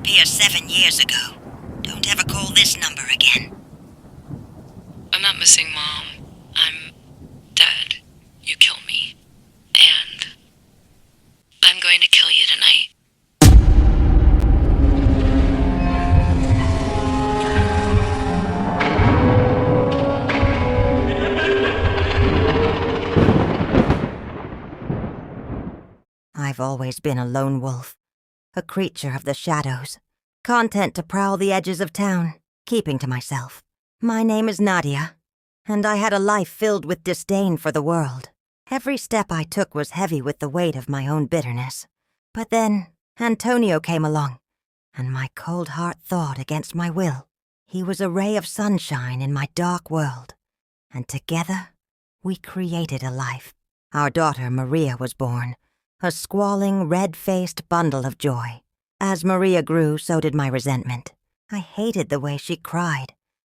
disappear 7 years ago. Don't ever call this number again. I'm not missing Mom. I'm dead. You kill me. And I'm going to kill you tonight. I've always been a lone wolf, a creature of the shadows, content to prowl the edges of town, keeping to myself. My name is Nadia, and I had a life filled with disdain for the world. Every step I took was heavy with the weight of my own bitterness. But then Antonio came along, and my cold heart thawed against my will. He was a ray of sunshine in my dark world, and together we created a life. Our daughter Maria was born, a squalling, red-faced bundle of joy. As Maria grew, so did my resentment. I hated the way she cried,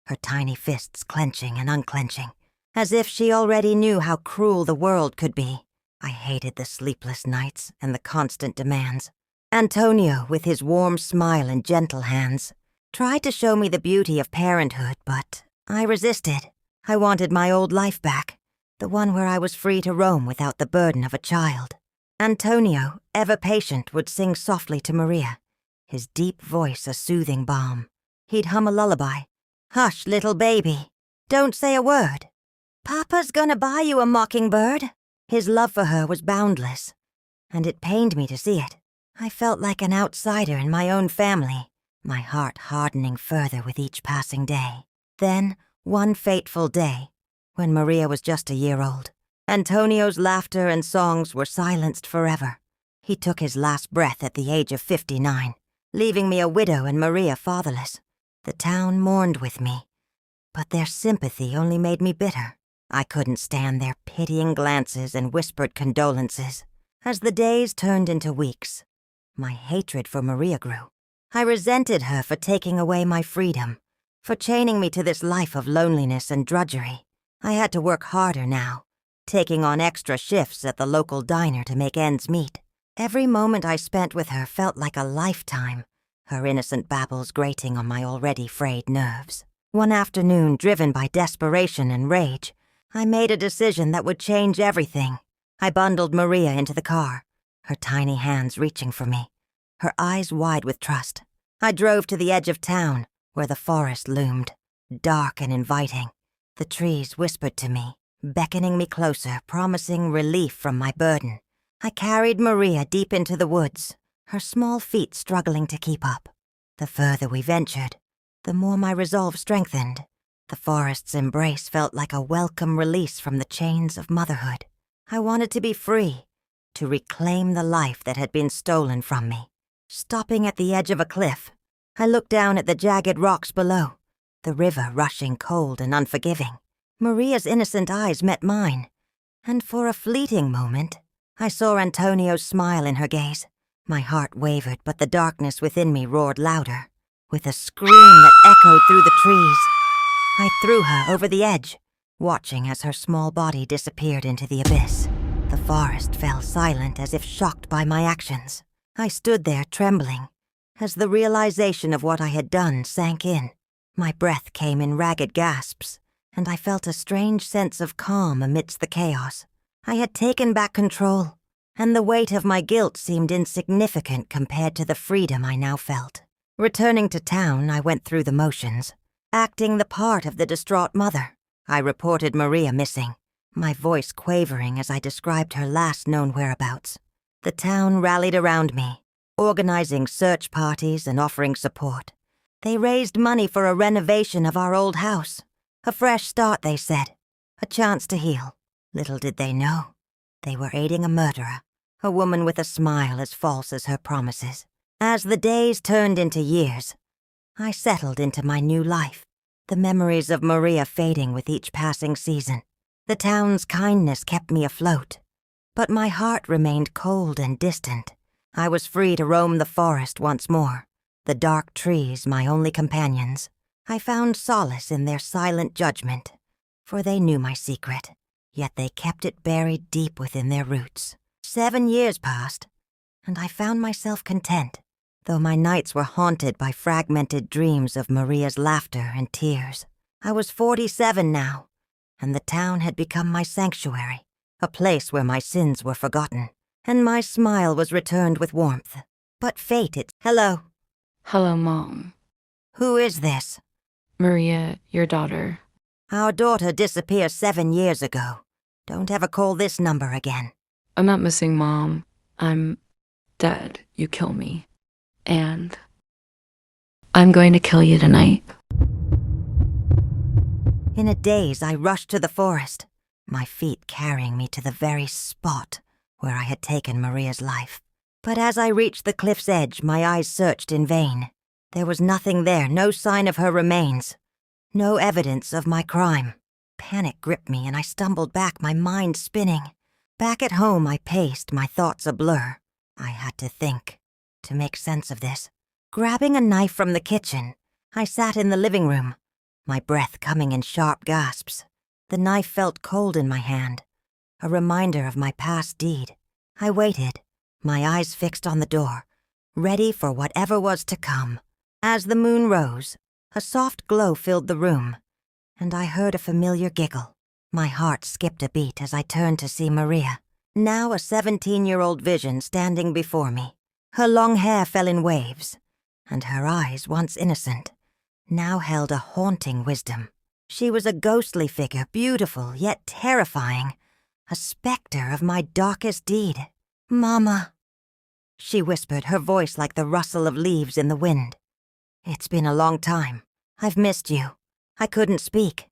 her tiny fists clenching and unclenching, as if she already knew how cruel the world could be. I hated the sleepless nights and the constant demands. Antonio, with his warm smile and gentle hands, tried to show me the beauty of parenthood, but I resisted. I wanted my old life back, the one where I was free to roam without the burden of a child. Antonio, ever patient, would sing softly to Maria, his deep voice a soothing balm. He'd hum a lullaby. "Hush, little baby. Don't say a word. Papa's gonna buy you a mockingbird." His love for her was boundless, and it pained me to see it. I felt like an outsider in my own family, my heart hardening further with each passing day. Then, one fateful day, when Maria was just a year old, Antonio's laughter and songs were silenced forever. He took his last breath at the age of 59, leaving me a widow and Maria fatherless. The town mourned with me, but their sympathy only made me bitter. I couldn't stand their pitying glances and whispered condolences. As the days turned into weeks, my hatred for Maria grew. I resented her for taking away my freedom, for chaining me to this life of loneliness and drudgery. I had to work harder now, taking on extra shifts at the local diner to make ends meet. Every moment I spent with her felt like a lifetime, her innocent babbles grating on my already frayed nerves. One afternoon, driven by desperation and rage, I made a decision that would change everything. I bundled Maria into the car, her tiny hands reaching for me, her eyes wide with trust. I drove to the edge of town, where the forest loomed, dark and inviting. The trees whispered to me, beckoning me closer, promising relief from my burden. I carried Maria deep into the woods, her small feet struggling to keep up. The further we ventured, the more my resolve strengthened. The forest's embrace felt like a welcome release from the chains of motherhood. I wanted to be free, to reclaim the life that had been stolen from me. Stopping at the edge of a cliff, I looked down at the jagged rocks below, the river rushing cold and unforgiving. Maria's innocent eyes met mine, and for a fleeting moment, I saw Antonio's smile in her gaze. My heart wavered, but the darkness within me roared louder. With a scream that echoed through the trees, I threw her over the edge, watching as her small body disappeared into the abyss. The forest fell silent as if shocked by my actions. I stood there trembling, as the realization of what I had done sank in. My breath came in ragged gasps, and I felt a strange sense of calm amidst the chaos. I had taken back control, and the weight of my guilt seemed insignificant compared to the freedom I now felt. Returning to town, I went through the motions, acting the part of the distraught mother. I reported Maria missing, my voice quavering as I described her last known whereabouts. The town rallied around me, organizing search parties and offering support. They raised money for a renovation of our old house. A fresh start, they said. A chance to heal. Little did they know, they were aiding a murderer, a woman with a smile as false as her promises. As the days turned into years, I settled into my new life, the memories of Maria fading with each passing season. The town's kindness kept me afloat, but my heart remained cold and distant. I was free to roam the forest once more, the dark trees my only companions. I found solace in their silent judgment, for they knew my secret, yet they kept it buried deep within their roots. 7 years passed, and I found myself content. though my nights were haunted by fragmented dreams of Maria's laughter and tears. I was 47 now, and the town had become my sanctuary, a place where my sins were forgotten, and my smile was returned with warmth. But Hello. Hello, Mom. Who is this? Maria, your daughter. Our daughter disappeared 7 years ago. Don't ever call this number again. I'm not missing Mom. I'm dead. You kill me. And I'm going to kill you tonight. In a daze, I rushed to the forest, my feet carrying me to the very spot where I had taken Maria's life. But as I reached the cliff's edge, my eyes searched in vain. There was nothing there, no sign of her remains, no evidence of my crime. Panic gripped me and I stumbled back, my mind spinning. Back at home, I paced, my thoughts a blur. I had to think, to make sense of this. Grabbing a knife from the kitchen, I sat in the living room, my breath coming in sharp gasps. The knife felt cold in my hand, a reminder of my past deed. I waited, my eyes fixed on the door, ready for whatever was to come. As the moon rose, a soft glow filled the room, and I heard a familiar giggle. My heart skipped a beat as I turned to see Maria, now a 17-year-old vision standing before me. Her long hair fell in waves, and her eyes, once innocent, now held a haunting wisdom. She was a ghostly figure, beautiful yet terrifying, a specter of my darkest deed. "Mama," she whispered, her voice like the rustle of leaves in the wind. "It's been a long time. I've missed you." I couldn't speak.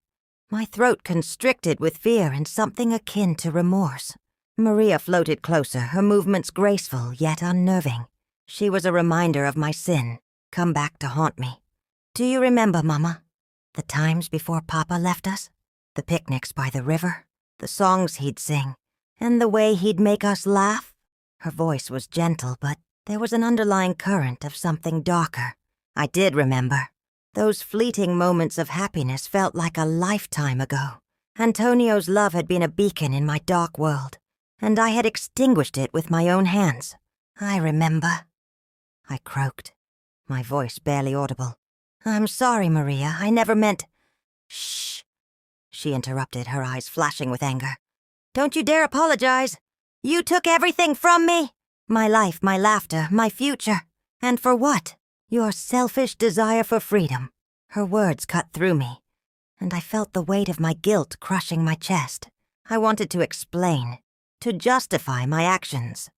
My throat constricted with fear and something akin to remorse. Maria floated closer, her movements graceful yet unnerving. She was a reminder of my sin, come back to haunt me. "Do you remember, Mama? The times before Papa left us? The picnics by the river? The songs he'd sing? And the way he'd make us laugh?" Her voice was gentle, but there was an underlying current of something darker. I did remember. Those fleeting moments of happiness felt like a lifetime ago. Antonio's love had been a beacon in my dark world, and I had extinguished it with my own hands. "I remember," I croaked, my voice barely audible. "I'm sorry, Maria. I never meant—" "Shh," she interrupted, her eyes flashing with anger. "Don't you dare apologize. You took everything from me. My life, my laughter, my future. And for what? Your selfish desire for freedom." Her words cut through me, and I felt the weight of my guilt crushing my chest. I wanted to explain, to justify my actions,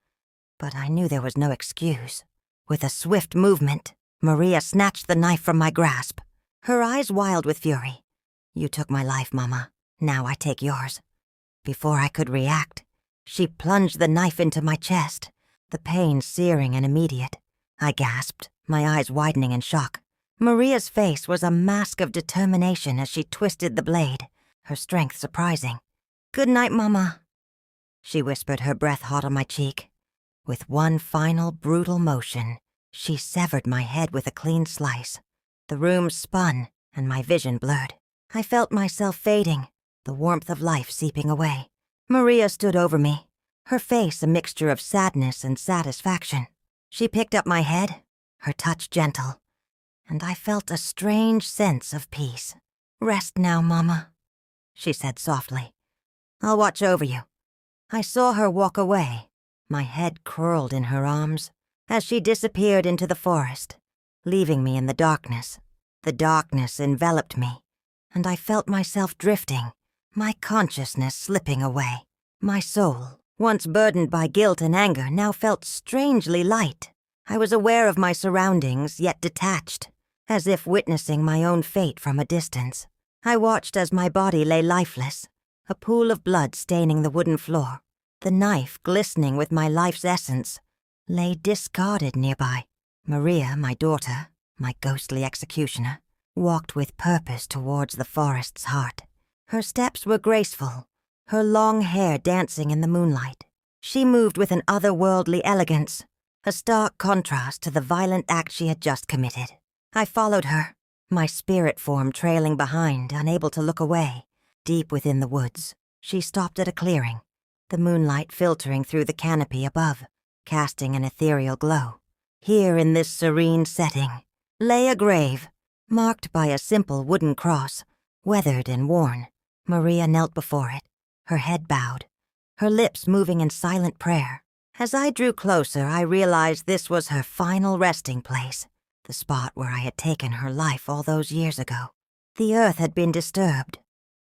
but I knew there was no excuse. With a swift movement, Maria snatched the knife from my grasp, her eyes wild with fury. "You took my life, Mama. Now I take yours." Before I could react, she plunged the knife into my chest, the pain searing and immediate. I gasped, my eyes widening in shock. Maria's face was a mask of determination as she twisted the blade, her strength surprising. "Good night, Mama," she whispered, her breath hot on my cheek. With one final brutal motion, she severed my head with a clean slice. The room spun, and my vision blurred. I felt myself fading, the warmth of life seeping away. Maria stood over me, her face a mixture of sadness and satisfaction. She picked up my head, her touch gentle, and I felt a strange sense of peace. "Rest now, Mama," she said softly. "I'll watch over you." I saw her walk away, my head curled in her arms, as she disappeared into the forest, leaving me in the darkness. The darkness enveloped me, and I felt myself drifting, my consciousness slipping away. My soul, once burdened by guilt and anger, now felt strangely light. I was aware of my surroundings, yet detached, as if witnessing my own fate from a distance. I watched as my body lay lifeless, a pool of blood staining the wooden floor. The knife, glistening with my life's essence, lay discarded nearby. Maria, my daughter, my ghostly executioner, walked with purpose towards the forest's heart. Her steps were graceful, her long hair dancing in the moonlight. She moved with an otherworldly elegance, a stark contrast to the violent act she had just committed. I followed her, my spirit form trailing behind, unable to look away. Deep within the woods, she stopped at a clearing, the moonlight filtering through the canopy above, casting an ethereal glow. Here in this serene setting lay a grave, marked by a simple wooden cross, weathered and worn. Maria knelt before it, her head bowed, her lips moving in silent prayer. As I drew closer, I realized this was her final resting place, the spot where I had taken her life all those years ago. The earth had been disturbed,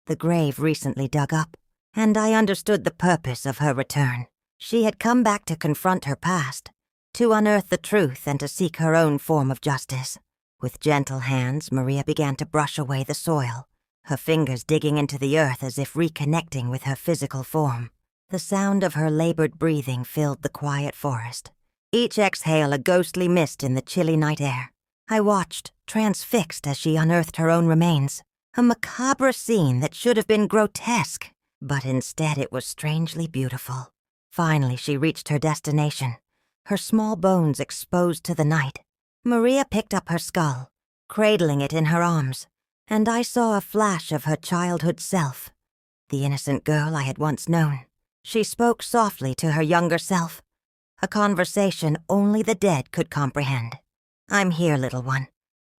the grave recently dug up, and I understood the purpose of her return. She had come back to confront her past, to unearth the truth and to seek her own form of justice. With gentle hands, Maria began to brush away the soil, her fingers digging into the earth as if reconnecting with her physical form. The sound of her labored breathing filled the quiet forest, each exhale a ghostly mist in the chilly night air. I watched, transfixed, as she unearthed her own remains, a macabre scene that should have been grotesque, but instead it was strangely beautiful. Finally, she reached her destination, her small bones exposed to the night. Maria picked up her skull, cradling it in her arms, and I saw a flash of her childhood self, the innocent girl I had once known. She spoke softly to her younger self, a conversation only the dead could comprehend. "I'm here, little one.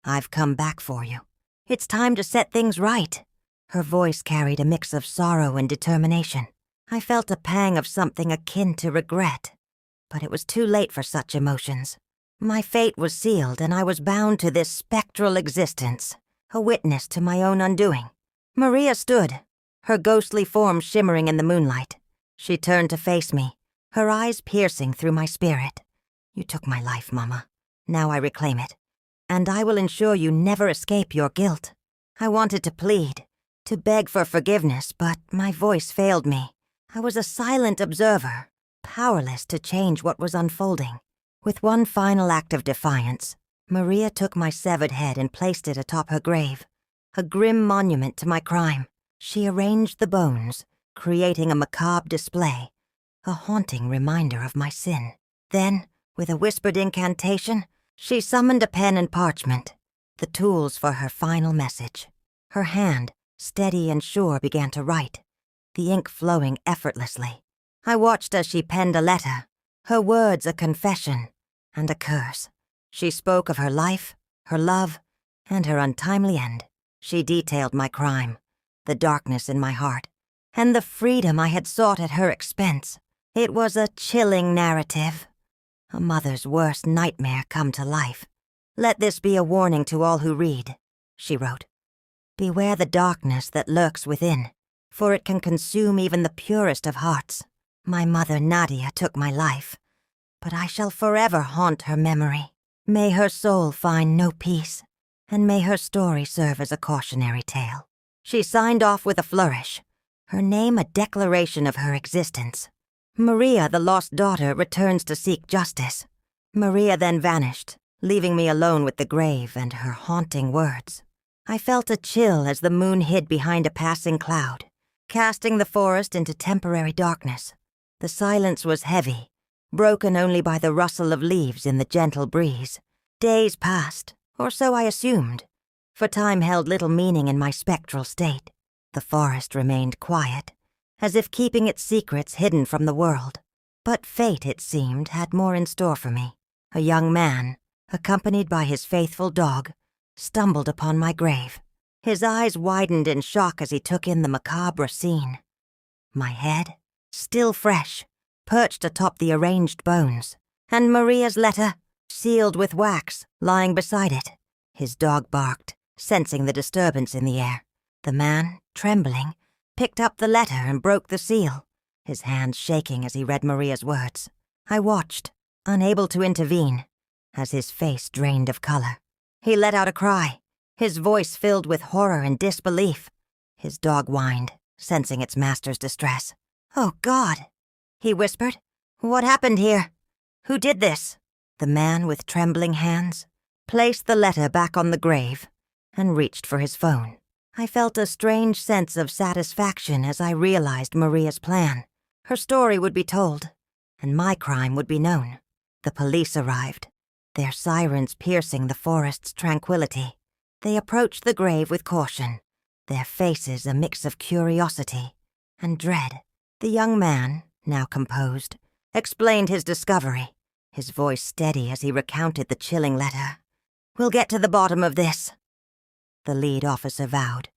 I've come back for you. It's time to set things right." Her voice carried a mix of sorrow and determination. I felt a pang of something akin to regret, but it was too late for such emotions. My fate was sealed, and I was bound to this spectral existence, a witness to my own undoing. Maria stood, her ghostly form shimmering in the moonlight. She turned to face me, her eyes piercing through my spirit. "You took my life, Mama. Now I reclaim it, and I will ensure you never escape your guilt." I wanted to plead, to beg for forgiveness, but my voice failed me. I was a silent observer, powerless to change what was unfolding. With one final act of defiance, Maria took my severed head and placed it atop her grave, a grim monument to my crime. She arranged the bones, creating a macabre display, a haunting reminder of my sin. Then, with a whispered incantation, she summoned a pen and parchment, the tools for her final message. Her hand, steady and sure, began to write, the ink flowing effortlessly. I watched as she penned a letter, her words a confession and a curse. She spoke of her life, her love, and her untimely end. She detailed my crime, the darkness in my heart, and the freedom I had sought at her expense. It was a chilling narrative, a mother's worst nightmare come to life. "Let this be a warning to all who read," she wrote. "Beware the darkness that lurks within, for it can consume even the purest of hearts. My mother Nadia took my life, but I shall forever haunt her memory. May her soul find no peace, and may her story serve as a cautionary tale." She signed off with a flourish, her name a declaration of her existence. "Maria, the lost daughter, returns to seek justice." Maria then vanished, leaving me alone with the grave and her haunting words. I felt a chill as the moon hid behind a passing cloud, casting the forest into temporary darkness. The silence was heavy, broken only by the rustle of leaves in the gentle breeze. Days passed, or so I assumed, for time held little meaning in my spectral state. The forest remained quiet, as if keeping its secrets hidden from the world. But fate, it seemed, had more in store for me. A young man, accompanied by his faithful dog, stumbled upon my grave. His eyes widened in shock as he took in the macabre scene. My head, still fresh, perched atop the arranged bones, and Maria's letter, sealed with wax, lying beside it. His dog barked, sensing the disturbance in the air. The man, trembling, picked up the letter and broke the seal, his hands shaking as he read Maria's words. I watched, unable to intervene, as his face drained of color. He let out a cry, his voice filled with horror and disbelief. His dog whined, sensing its master's distress. "Oh, God," he whispered. "What happened here? Who did this?" The man, with trembling hands, placed the letter back on the grave and reached for his phone. I felt a strange sense of satisfaction as I realized Maria's plan. Her story would be told, and my crime would be known. The police arrived, their sirens piercing the forest's tranquility. They approached the grave with caution, their faces a mix of curiosity and dread. The young man, now composed, explained his discovery, his voice steady as he recounted the chilling letter. "We'll get to the bottom of this," the lead officer vowed,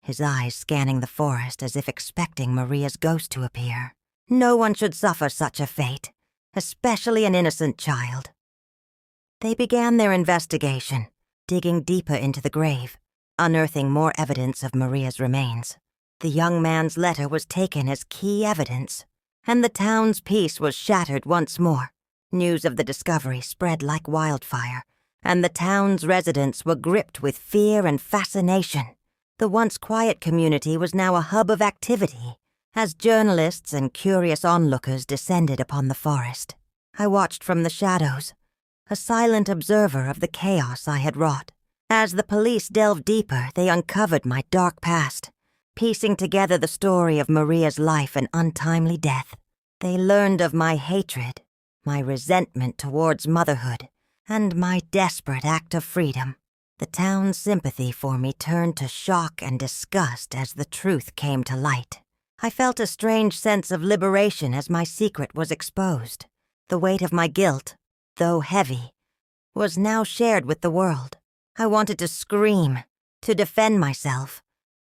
his eyes scanning the forest as if expecting Maria's ghost to appear. No one should suffer such a fate, especially an innocent child. They began their investigation, digging deeper into the grave, unearthing more evidence of Maria's remains. The young man's letter was taken as key evidence, and the town's peace was shattered once more. News of the discovery spread like wildfire, and the town's residents were gripped with fear and fascination. The once quiet community was now a hub of activity, as journalists and curious onlookers descended upon the forest. I watched from the shadows, a silent observer of the chaos I had wrought. As the police delved deeper, they uncovered my dark past, piecing together the story of Maria's life and untimely death. They learned of my hatred, my resentment towards motherhood, and my desperate act of freedom. The town's sympathy for me turned to shock and disgust as the truth came to light. I felt a strange sense of liberation as my secret was exposed. The weight of my guilt, though heavy, was now shared with the world. I wanted to scream, to defend myself,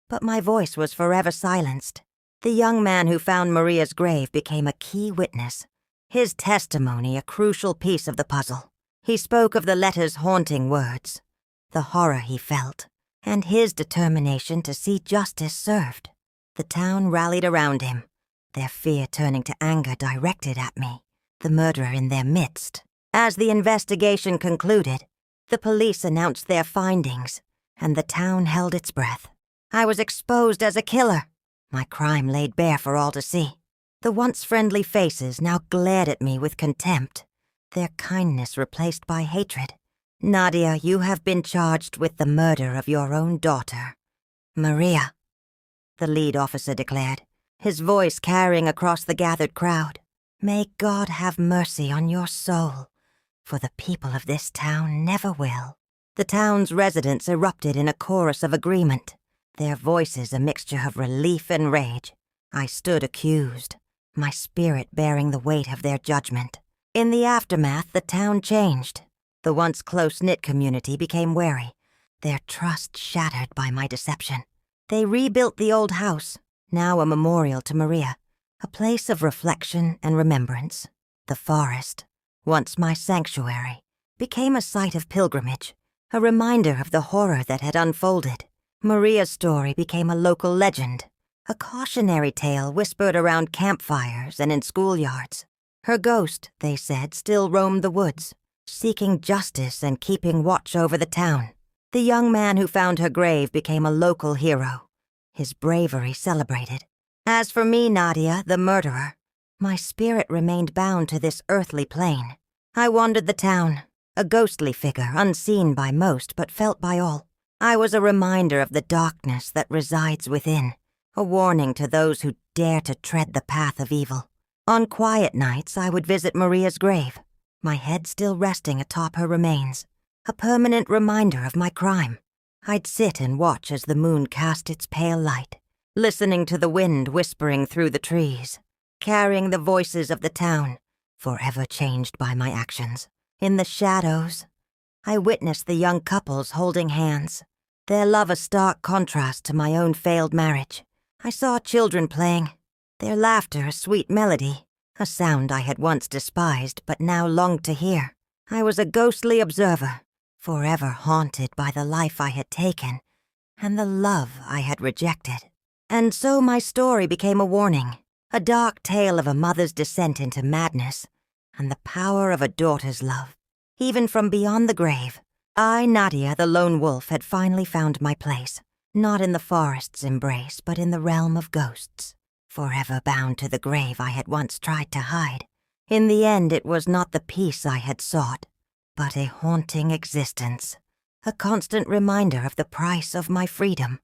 but my voice was forever silenced. The young man who found Maria's grave became a key witness, his testimony a crucial piece of the puzzle. He spoke of the letter's haunting words, the horror he felt, and his determination to see justice served. The town rallied around him, their fear turning to anger directed at me, the murderer in their midst. As the investigation concluded, the police announced their findings, and the town held its breath. I was exposed as a killer, my crime laid bare for all to see. The once friendly faces now glared at me with contempt, their kindness replaced by hatred. "Nadia, you have been charged with the murder of your own daughter, Maria," the lead officer declared, his voice carrying across the gathered crowd. "May God have mercy on your soul, for the people of this town never will." The town's residents erupted in a chorus of agreement, their voices a mixture of relief and rage. I stood accused, my spirit bearing the weight of their judgment. In the aftermath, the town changed. The once close-knit community became wary, their trust shattered by my deception. They rebuilt the old house, now a memorial to Maria, a place of reflection and remembrance. The forest, once my sanctuary, became a site of pilgrimage, a reminder of the horror that had unfolded. Maria's story became a local legend, a cautionary tale whispered around campfires and in schoolyards. Her ghost, they said, still roamed the woods, seeking justice and keeping watch over the town. The young man who found her grave became a local hero, his bravery celebrated. As for me, Nadia, the murderer, my spirit remained bound to this earthly plane. I wandered the town, a ghostly figure unseen by most but felt by all. I was a reminder of the darkness that resides within, a warning to those who dare to tread the path of evil. On quiet nights, I would visit Maria's grave, my head still resting atop her remains, a permanent reminder of my crime. I'd sit and watch as the moon cast its pale light, listening to the wind whispering through the trees, carrying the voices of the town, forever changed by my actions. In the shadows, I witnessed the young couples holding hands, their love a stark contrast to my own failed marriage. I saw children playing, their laughter a sweet melody, a sound I had once despised but now longed to hear. I was a ghostly observer, forever haunted by the life I had taken and the love I had rejected. And so my story became a warning, a dark tale of a mother's descent into madness and the power of a daughter's love. Even from beyond the grave, I, Nadia, the lone wolf, had finally found my place, not in the forest's embrace, but in the realm of ghosts, forever bound to the grave I had once tried to hide. In the end, it was not the peace I had sought, but a haunting existence, a constant reminder of the price of my freedom.